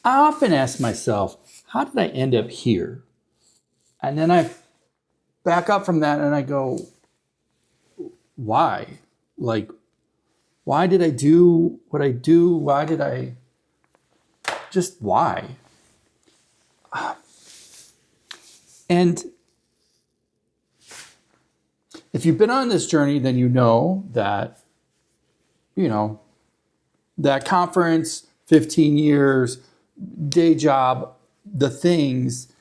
I often ask myself, how did I end up here? And then I back up from that and I go, why? Like, why did I do what I do? Why did I just why? And if you've been on this journey, then you know that, you know, that conference, 15 years, day job, the things,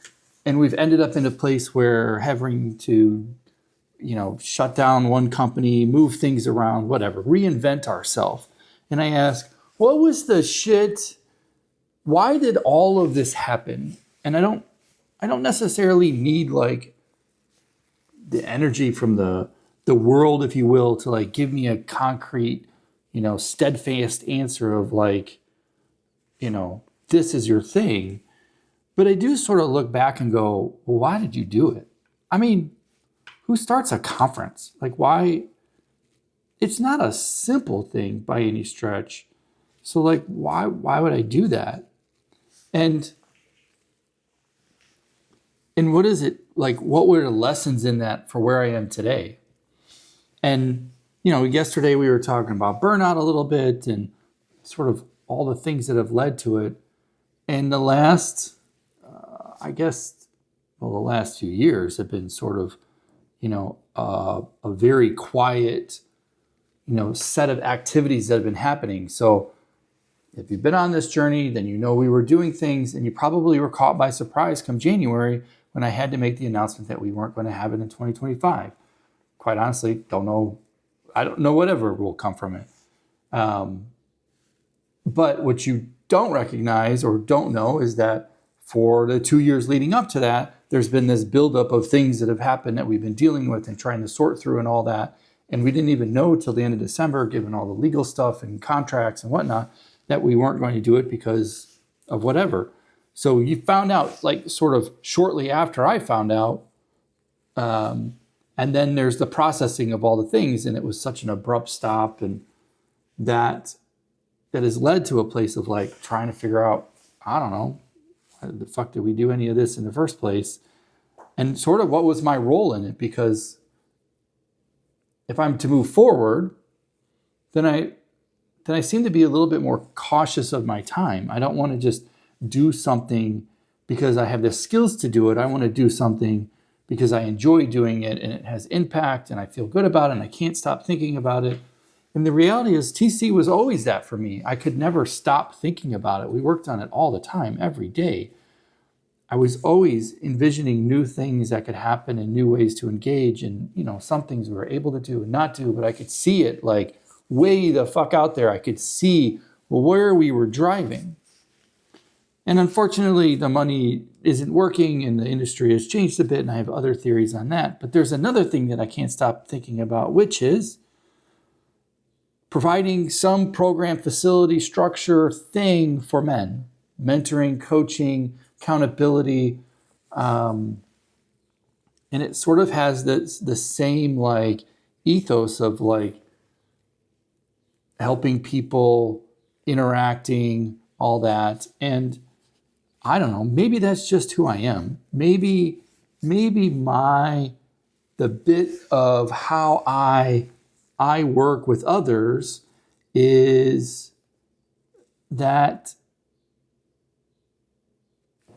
and we've ended up in a place where having to, shut down one company, move things around, whatever, reinvent ourselves. And I ask, what was the shit? Why did all of this happen? And I don't necessarily need like the energy from the world, if you will, to like give me a concrete, steadfast answer of like, this is your thing. But I do sort of look back and go, well, why did you do it? I mean, who starts a conference? Like, why? It's not a simple thing by any stretch. So, like, why would I do that? And and what is it like? What were the lessons in that for where I am today? And yesterday we were talking about burnout a little bit and sort of all the things that have led to it. And the last, I guess, well, the last few years have been sort of, a very quiet, set of activities that have been happening. So if you've been on this journey, then we were doing things, and you probably were caught by surprise come January when I had to make the announcement that we weren't going to have it in 2025. Quite honestly, don't know. I don't know whatever will come from it. But what you don't recognize or don't know is that for the 2 years leading up to that, there's been this buildup of things that have happened that we've been dealing with and trying to sort through and all that. And we didn't even know till the end of December, given all the legal stuff and contracts and whatnot, that we weren't going to do it because of whatever. So you found out like sort of shortly after I found out. And then there's the processing of all the things. And it was such an abrupt stop. And that has led to a place of like trying to figure out, I don't know, why the fuck did we do any of this in the first place? And sort of what was my role in it? Because if I'm to move forward, then I seem to be a little bit more cautious of my time. I don't want to just do something because I have the skills to do it. I want to do something because I enjoy doing it and it has impact and I feel good about it and I can't stop thinking about it. And the reality is TC was always that for me. I could never stop thinking about it. We worked on it all the time, every day. I was always envisioning new things that could happen and new ways to engage. And, some things we were able to do and not do, but I could see it like way the fuck out there. I could see where we were driving. And unfortunately, the money isn't working and the industry has changed a bit. And I have other theories on that. But there's another thing that I can't stop thinking about, which is providing some program, facility, structure, thing for men, mentoring, coaching, accountability. And it sort of has the same like ethos of like helping people, interacting, all that. And I don't know, maybe that's just who I am. Maybe the bit of how I work with others is that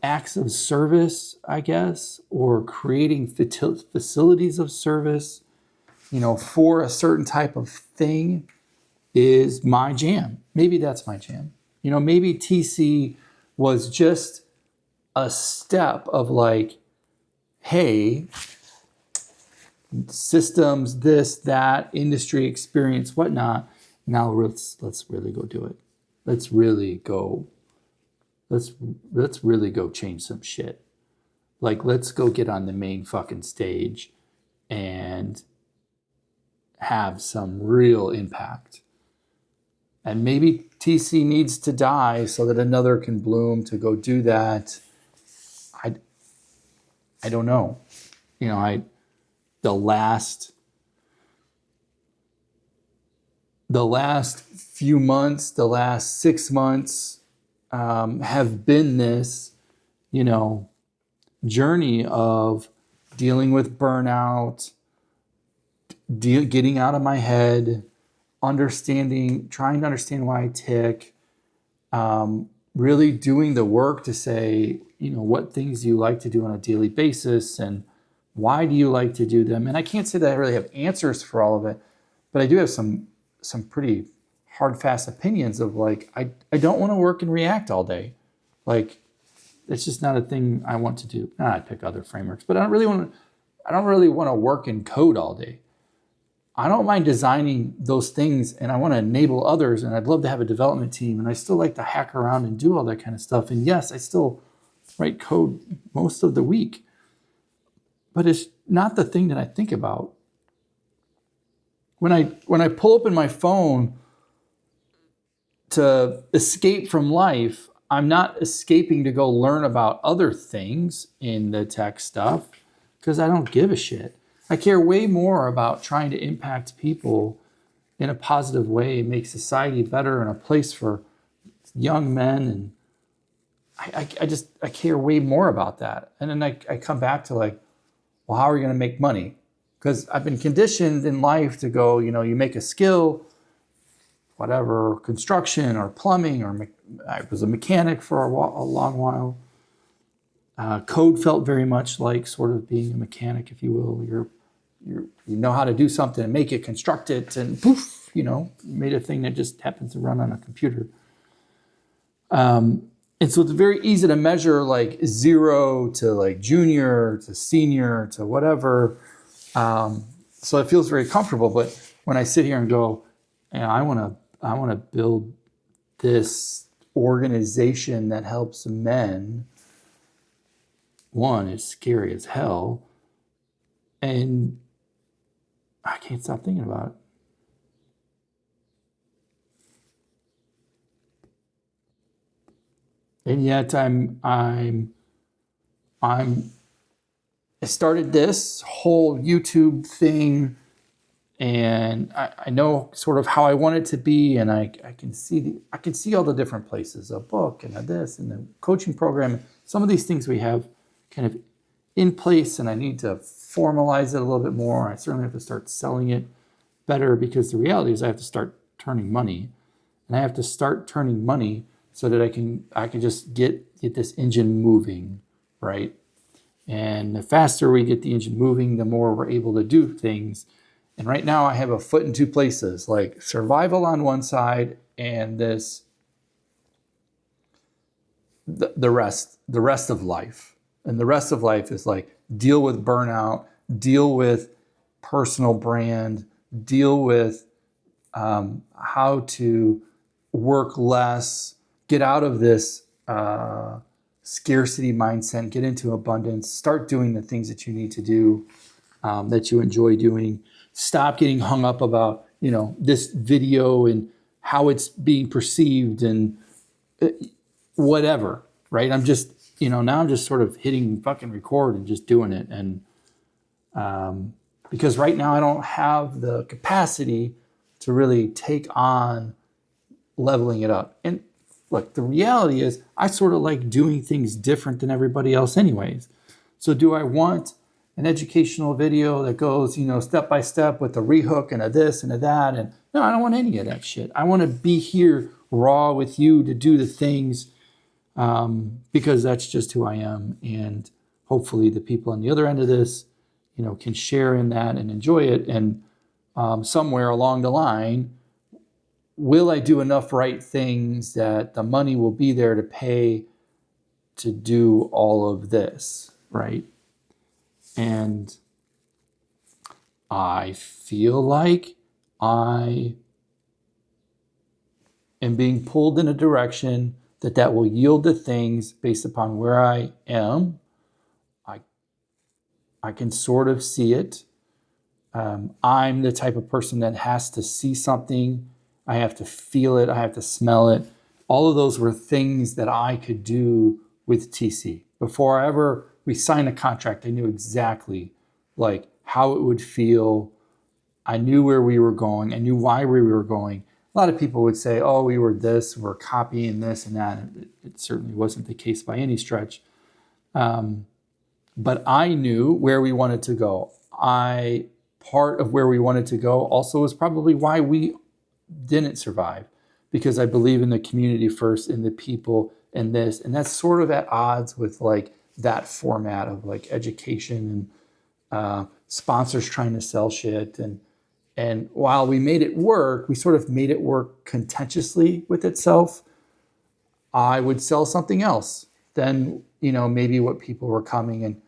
acts of service, I guess, or creating facilities of service, for a certain type of thing is my jam. Maybe that's my jam. Maybe TC was just a step of like, hey, systems, this, that, industry experience, whatnot. Now let's really go do it. Let's really go change some shit. Like, let's go get on the main fucking stage and have some real impact. And maybe TC needs to die so that another can bloom to go do that. I don't know. The last few months, the last 6 months, have been this, journey of dealing with burnout, getting out of my head, trying to understand why I tick, really doing the work to say, what things do you like to do on a daily basis and why do you like to do them? And I can't say that I really have answers for all of it, but I do have some pretty hard, fast opinions of like, I don't want to work and react all day. Like, it's just not a thing I want to do. I pick other frameworks, but I don't really want to work and code all day. I don't mind designing those things and I want to enable others and I'd love to have a development team and I still like to hack around and do all that kind of stuff. And yes, I still write code most of the week, but it's not the thing that I think about. When I pull open my phone to escape from life, I'm not escaping to go learn about other things in the tech stuff because I don't give a shit. I care way more about trying to impact people in a positive way, make society better and a place for young men. And I care way more about that. And then I come back to like, well, how are we going to make money? Because I've been conditioned in life to go, you make a skill, whatever, construction or plumbing, or I was a mechanic for a long while. Code felt very much like sort of being a mechanic, if you will. You know how to do something and make it, construct it, and poof, made a thing that just happens to run on a computer. And so it's very easy to measure like 0 to like junior to senior to whatever. So it feels very comfortable. But when I sit here and go, I want to build this organization that helps men, one, it's scary as hell. And I can't stop thinking about it. And yet I started this whole YouTube thing and I know sort of how I want it to be. And I can see all the different places, a book and a this and the coaching program. Some of these things we have kind of in place and I need to formalize it a little bit more. I certainly have to start selling it better because the reality is I have to start turning money and I have to start turning money so that I can just get this engine moving, right? And the faster we get the engine moving, the more we're able to do things. And right now I have a foot in two places, like survival on one side and this, the rest of life. And the rest of life is like deal with burnout, deal with personal brand, deal with how to work less, get out of this scarcity mindset, get into abundance, start doing the things that you need to do, that you enjoy doing. Stop getting hung up about, this video and how it's being perceived and whatever, right? I'm just, now I'm just sort of hitting fucking record and just doing it. And because right now I don't have the capacity to really take on leveling it up. And look, the reality is I sort of like doing things different than everybody else anyways. So do I want an educational video that goes, step by step with a rehook and a this and a that? And no, I don't want any of that shit. I want to be here raw with you to do the things because that's just who I am. And hopefully the people on the other end of this, can share in that and enjoy it. And somewhere along the line, will I do enough right things that the money will be there to pay to do all of this, right? And I feel like I am being pulled in a direction that will yield the things based upon where I am. I can sort of see it. I'm the type of person that has to see something. I have to feel it. I have to smell it. All of those were things that I could do with TC. Before we signed a contract, I knew exactly like how it would feel. I knew where we were going. I knew why we were going. a lot of people would say, oh, we were this, we're copying this and that. It certainly wasn't the case by any stretch. But I knew where we wanted to go. Part of where we wanted to go also was probably why we didn't survive, because I believe in the community first, in the people, and this. And that's sort of at odds with like that format of like education and sponsors trying to sell shit. And while we made it work, we sort of made it work contentiously with itself. I would sell something else than, maybe what people were coming. And,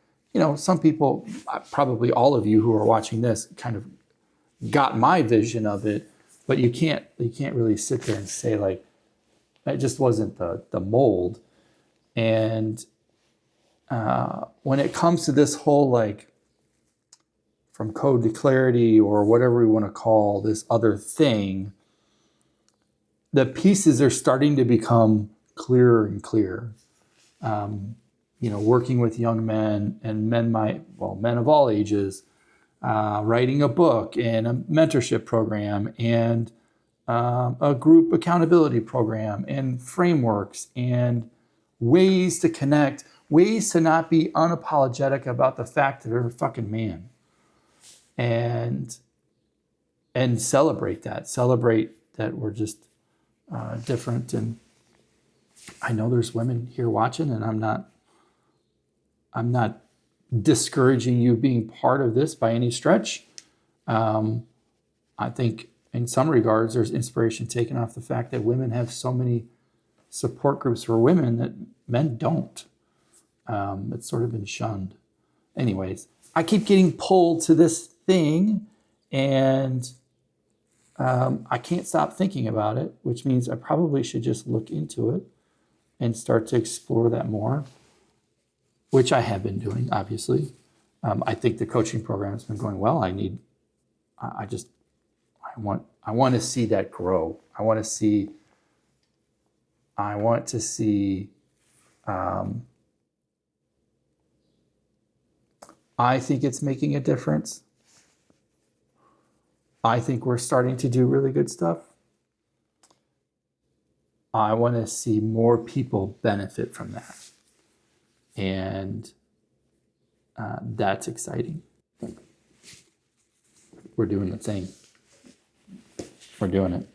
some people, probably all of you who are watching this, kind of got my vision of it, but you can't really sit there and say like, that just wasn't the mold. And when it comes to this whole like, from code to clarity or whatever we want to call this other thing, the pieces are starting to become clearer and clearer. Working with young men and men of all ages, writing a book and a mentorship program and a group accountability program and frameworks and ways to connect, ways to not be unapologetic about the fact that they're a fucking man. And celebrate that we're just different. And I know there's women here watching, and I'm not discouraging you being part of this by any stretch. I think in some regards there's inspiration taken off the fact that women have so many support groups for women that men don't. It's sort of been shunned. Anyways, I keep getting pulled to this thing, and I can't stop thinking about it, which means I probably should just look into it and start to explore that more, which I have been doing, obviously. I think the coaching program has been going well. I want to see that grow. I want to see I think it's making a difference. I think we're starting to do really good stuff. I want to see more people benefit from that. And that's exciting. We're doing the thing. We're doing it.